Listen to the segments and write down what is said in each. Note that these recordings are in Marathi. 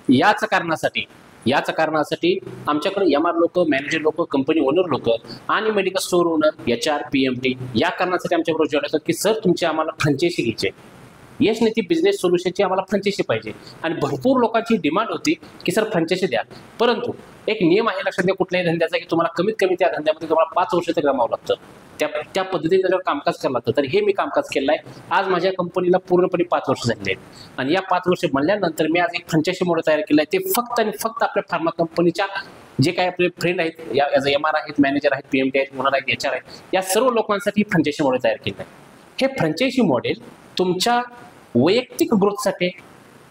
याच कारणासाठी आमच्याकडे एमआर लोक, मॅनेजर लोक, कंपनी ओनर लोक आणि medical store owner, HR, PMT या कारणासाठी आमच्याबरोबर जॉईन होतात की सर तुमची आम्हाला फ्रँचायझी घ्यायची आहे. यश नीती बिझनेस सोल्युशनची आम्हाला फ्रँचायझी पाहिजे. आणि भरपूर लोकांची डिमांड होती की सर फ्रँचायझी द्या. परंतु एक नियम आहे लक्षात घ्या कुठल्याही धंद्याचा की तुम्हाला कमीत कमी त्या धंद्यामध्ये तुम्हाला 5 वर्ष तरी रमावं लागतं. त्या पद्धतीने त्याच्यावर कामकाज करावं लागतं. तर हे मी कामकाज केलं आहे. आज माझ्या कंपनीला पूर्णपणे 5 वर्ष झालेले आहेत. आणि या 5 वर्ष म्हणल्यानंतर मी आज एक फ्रँचायझी मॉडेल तयार केलं आहे. ते फक्त आणि फक्त आपल्या फार्मा कंपनीच्या जे काही आपले फ्रेंड आहेत, याज एमआर आहेत, मॅनेजर आहेत, पीएमटी आहेत, ओनर आहेत, एचआर आहेत, या सर्व लोकांसाठी फ्रँचायझी मॉडेल तयार केलं आहे. हे फ्रँचायझी मॉडेल तुमच्या वैयक्तिक ग्रोथसाठी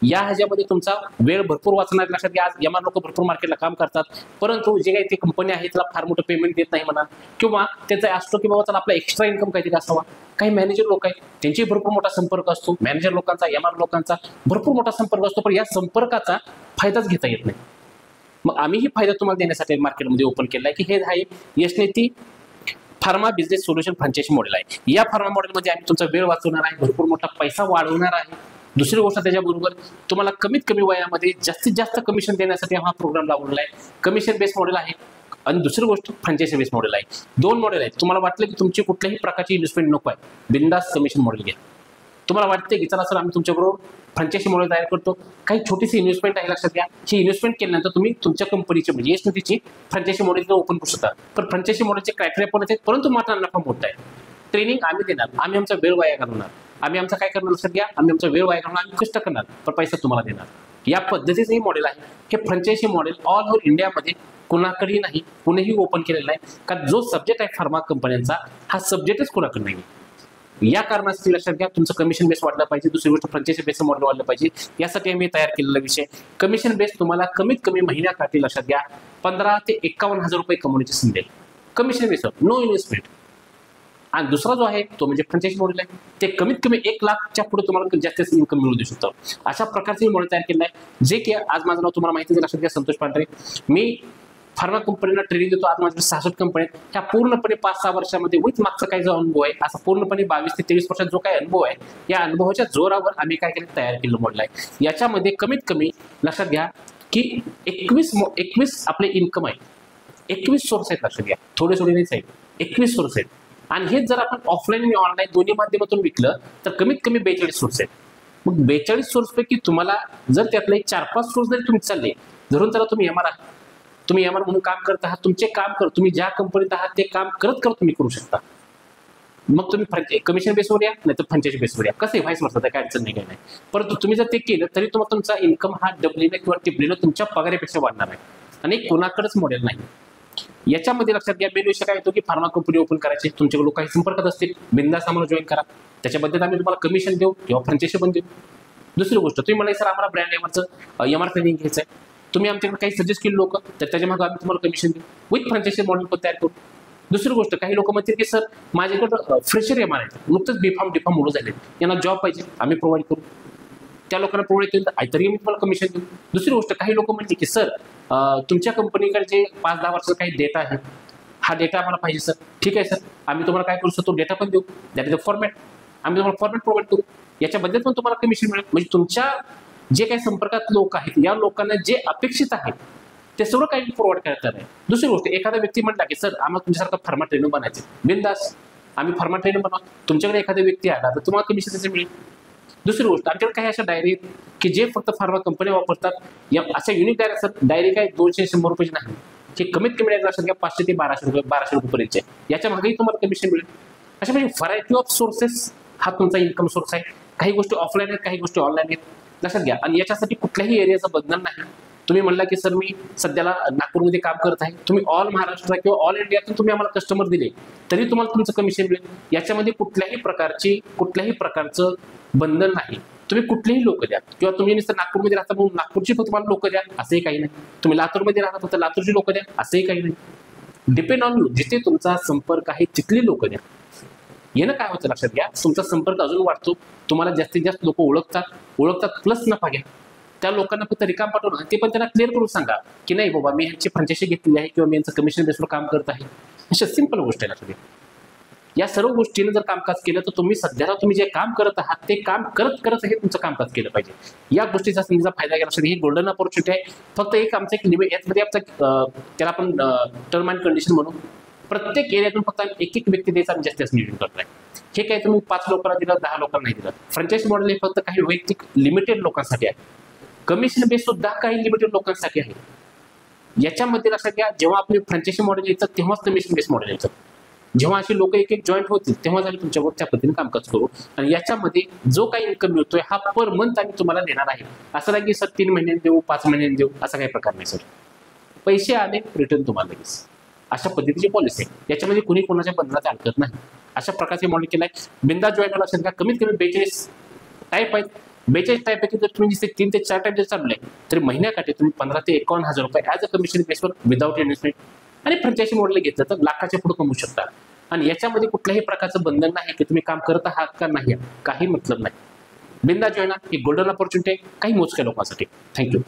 या ह्याच्यामध्ये तुमचा वेळ भरपूर वाचणार. लक्षात घ्या आज एमआर लोक भरपूर मार्केटला काम करतात, परंतु जे काही ती कंपनी आहे त्याला फार मोठं पेमेंट देत नाही म्हणा, किंवा त्याचा असतो की बाबा चला आपला एक्स्ट्रा इन्कम काहीतरी असावा. काही मॅनेजर लोक आहेत त्यांची भरपूर मोठा संपर्क असतो, मॅनेजर लोकांचा, एमआर लोकांचा भरपूर मोठा संपर्क असतो, पण या संपर्काचा फायदाच घेता येत नाही. मग आम्ही ही फायदा तुम्हाला देण्यासाठी मार्केटमध्ये ओपन केला आहे की हे आहे Yash Niti pharma business solution franchise model आहे. या फार्मा मॉडेलमध्ये आम्ही तुमचा वेळ वाचवणार आहे, भरपूर मोठा पैसा वाढवणार आहे. दुसरी गोष्ट त्याच्याबरोबर तुम्हाला कमीत कमी वयामध्ये जास्तीत जास्त कमिशन देण्यासाठी हा प्रोग्राम लावलेला आहे. कमिशन बेस मॉडेल आहे आणि दुसरी गोष्ट फ्रँचायझी बेस मॉडेल आहे. 2 मॉडेल आहेत. तुम्हाला वाटलं की तुमची कुठल्याही प्रकारची इन्व्हेस्टमेंट नको आहे, बिंदास कमिशन मॉडेल घ्या. तुम्हाला वाटते की चला सर आम्ही तुमच्याबरोबर फ्रँचायझी मॉडेल तयार करतो, काही छोटीशी इन्व्हेस्टमेंट आहे लक्षात घ्या. ही इन्व्हेस्टमेंट केल्यानंतर तुम्ही तुमच्या कंपनीची म्हणजे यश नीतीची फ्रँचायझी मॉडेल ओपन करू शकता. पण फ्रँचायझी मॉडेलचे क्रायटेरिया पण आहेत, परंतु मात्र नफा मोठा आहे. ट्रेनिंग आम्ही देणार, आम्ही आमचा वेळ वाया घालवणार, आम्ही आमचा काय करणार लक्षात घ्या, आम्ही आमचा वेळ वाया घालवणार, आम्ही कष्ट करणार, पण पैसा तुम्हाला देणार. या पद्धतीचं हे मॉडेल आहे. हे फ्रँचायझी मॉडेल ऑल ओव्हर इंडियामध्ये कुणाकडेही नाही, कुणीही ओपन केलेलं नाही. कारण जो सब्जेक्ट आहे फार्मा कंपन्यांचा हा सब्जेक्टच कुणाकडे नाही. या कारणासाठी लक्षात घ्या तुमचं कमिशन बेस वाढलं पाहिजे. दुसरी गोष्ट फ्रँचायझी बेस मॉडेल वाढलं पाहिजे. यासाठी आम्ही तयार केलेला विषय कमिशन बेस तुम्हाला कमीत कमी महिन्याकाठी लक्षात घ्या 15 ते 51 हजार रुपये कमवण्याची संधी आहे. Commission base no investment. आणि दुसरा जो आहे तो म्हणजे फ्रँचायझी मॉडेल आहे, ते कमीत कमी 1 लाखच्या पुढे तुम्हाला जास्त इन्कम मिळू देऊ शकतो. अशा प्रकारचे मॉडेल तयार केलं आहे. जे की आज माझं नाव तुम्हाला माहिती आहे लक्षात घ्या संतोष पांढरे. मी फार्मा कंपनीला ट्रेनिंग देतो. आज माझ्या 66 कंपन्या आहेत. ह्या पूर्णपणे 5-6 वर्षामध्ये विथ मागचा काही जो अनुभव आहे असा पूर्णपणे 22 ते 23 वर्षात जो काही अनुभव आहे या अनुभवाच्या जोरावर आम्ही काय केलं तयार केलं मॉडेल आहे. याच्यामध्ये कमीत कमी लक्षात घ्या की 21 आपले इन्कम आहे. 21 सोर्स आहेत लक्षात घ्या, थोडे नाहीच आहेत, 21 सोर्स आहेत. आणि हेच जर आपण ऑफलाईन आणि ऑनलाईन दोन्ही माध्यमातून विकलं तर कमीत कमी 42 सोर्स आहेत. मग 42 सोर्सपैकी तुम्हाला जर त्यातले 4-5 सोर्स जरी तुम्ही चालले धरून त्याला तुम्ही एमआर आहात, तुम्ही एमआर म्हणून काम करत आहात, तुमचे काम कर तुम्ही ज्या कंपनीत आहात ते काम करत तुम्ही करू शकता. मग तुम्ही कमिशन बेसवर या नाही तर फ्रँचायझी बेसवर या, कसं व्हायस वर्षात काय अडचण नाही, काय नाही. परंतु तुम्ही जर ते केलं तरी तुम्हाला तुमचा इन्कम हा डबलीने किंवा टिबलीने तुमच्या पगारापेक्षा वाढणार आहे. आणि कोणाकडेच मॉडेल नाही. याच्यामध्ये लक्षात घ्या मेन विषय काय येतो की फार्मा कंपनी ओपन करायची, तुमच्याकडे लोक काही संपर्कात असतील बिंदास आम्हाला जॉईन करा, त्याच्याबद्दल आम्ही तुम्हाला कमिशन देऊ किंवा फ्रँचायझी पण देऊ. दुसरी गोष्ट तुम्ही मला सर आम्हाला ब्रँड एमआरचं एमआर ट्रेनिंग घ्यायचं आहे, तुम्ही आमच्याकडे काही सजेस्ट केले लोक तर त्याच्या मागे आम्ही तुम्हाला कमिशन देऊ विथ फ्रँचायझी मॉडेल पण तयार करू. दुसरी गोष्ट काही लोक म्हणतील की सर माझ्याकडे फ्रेशर एमआर आहे, नुकतंच बीफार्म मुलं झाले, यांना जॉब पाहिजे, आम्ही प्रोव्हाइड करू. त्या लोकांना प्रोव्हाइड केलं तर तरी मी तुम्हाला कमिशन देऊ. दुसरी गोष्ट काही लोक म्हणते की सर तुमच्या कंपनीकडे जे 5-10 वर्षाचा काही डेटा आहे हा डेटा आम्हाला पाहिजे सर. ठीक आहे सर, आम्ही तुम्हाला काय करू शकतो डेटा पण देऊ, दॅट इज अ फॉर्मॅट, आम्ही तुम्हाला फॉर्मॅट प्रोव्हाइड करू, याच्याबद्दल पण तुम्हाला कमिशन मिळेल. म्हणजे तुमच्या जे काही संपर्कात लोक आहेत या लोकांना जे अपेक्षित आहे ते सर्व काही प्रोव्हाइड करतात आहे. दुसरी गोष्ट एखादा व्यक्ती म्हटला की सर आम्हाला तुमच्यासारखा फार्मा ट्रेनर बनायचं, बिंदास आम्ही फार्मा ट्रेनर बनवा. तुमच्याकडे एखादा व्यक्ती आला तर तुम्हाला कमिशन त्याचं मिळेल. दुसरी गोष्ट आमच्याकडे काही अशा डायरी की जे फक्त फार्मा कंपन्या वापरतात, या अशा युनिक डायरी असतात. डायरी काय 200-100 रुपयाची नाही, की कमीत कमी लक्षात घ्या 500 ते 1200 रुपयेपर्यंतचे, याच्या मागेही तुम्हाला कमिशन मिळेल. अशा म्हणजे व्हरायटी ऑफ सोर्सेस हा तुमचा इन्कम सोर्स आहे. काही गोष्टी ऑफलाईन आहेत, काही गोष्टी ऑनलाईन आहेत लक्षात घ्या. आणि याच्यासाठी कुठल्याही एरियाचं बंधन नाही. तुम्ही म्हणला की सर मी सध्याला नागपूरमध्ये काम करत आहे, तुम्ही ऑल महाराष्ट्र किंवा ऑल इंडियातून तुम्ही आम्हाला कस्टमर दिले तरी तुम्हाला तुमचं कमिशन मिळेल. याच्यामध्ये कुठल्याही प्रकारचं बंधन नाही. तुम्ही कुठलेही लोक द्या किंवा तुम्ही नुसतं नागपूरमध्ये राहता म्हणून नागपूरची फक्त तुम्हाला लोक द्या असंही काही नाही. तुम्ही लातूरमध्ये राहता फक्त लातूरची लोक द्या असंही काही नाही. डिपेंड ऑन यू, जिथे तुमचा संपर्क आहे तिथली लोक द्या. येणं काय होतं लक्षात घ्या, तुमचा संपर्क अजून वाढतो, तुम्हाला जास्तीत जास्त लोक ओळखतात प्लस नफा घ्या. त्या लोकांना फक्त रिकाम पाठवून ते पण त्यांना क्लिअर करून सांगा की नाही बाबा मी ह्यांची फ्रँचायझी घेतलेली आहे किंवा मी यांचं कमिशन बेसवर काम करत आहे. अशा सिंपल गोष्ट आहे लक्षात घ्या. या सर्व गोष्टीने जर कामकाज केलं तर सध्याला तुम्ही जे काम करत आहात ते काम करत करत हे तुमचं कामकाज केलं पाहिजे। या गोष्टीचा संधीचा फायदा घ्यायला ही गोल्डन अपॉर्च्युनिटी आहे। फक्त एक आमचं एक लिमिट यामध्ये आमचं त्याला आपण टर्म अँड कंडिशन म्हणू, प्रत्येक एरियातून फक्त एक एक व्यक्ती द्यायचा आम्ही जास्त नियोजन करतोय। हे काय तुम्ही 5 लोकांना दिलं 10 लोकांना नाही दिलं। फ्रँचायझी मॉडेल हे फक्त काही वैयक्तिक लिमिटेड लोकांसाठी आहे। कमिशन बेस सुद्धा काही लिमिटेड लोकांसाठी आहे। याच्यामध्ये लक्षात घ्या, जेव्हा आपले फ्रँचायझी मॉडेल येतं तेव्हाच कमिशन बेस मॉडेल येतं। जेव्हा अशी लोक एक एक जॉईंट होतील तेव्हाच आम्ही तुमच्यावर त्या पद्धतीने कामकाज करू आणि याच्यामध्ये जो काही इन्कम मिळतोय हा पर मंथ आम्ही तुम्हाला देणार आहे। असं नाही की सर 3 महिन्यांनी देऊ 5 महिन्यांनी देऊ असा काही प्रकार नाही सर। पैसे आले रिटर्न तुम्हाला लगेच, अशा पद्धतीची पॉलिसी आहे। याच्यामध्ये कुणी कोणाच्या बंधनात अडकत नाही। अशा प्रकारचे मॉडेल केलाय। बिंदा जॉईन लक्षात घ्या, कमीत कमी 42 टाईप आहेत। 42 टाईपपैकी जर तुम्ही 3 ते 4 टाईप जर चालले तर महिन्याकाठी तुम्ही 15 ते 51,000 रुपये ॲज अ कमिशन बेसवर विदाउट इन्व्हेस्टमेंट आणि फ्रँचायझी मॉडेल घेतलं तर लाखाच्या पुढे कमवू शकता। आणि याच्यामध्ये कुठल्याही प्रकारचं बंधन नाही की तुम्ही काम करत आहात का नाही, काही मतलब नाही। बिंदा जॉईन ही गोल्डन अपॉर्च्युनिटी आहे काही मोजक्या लोकांसाठी। थँक्यू।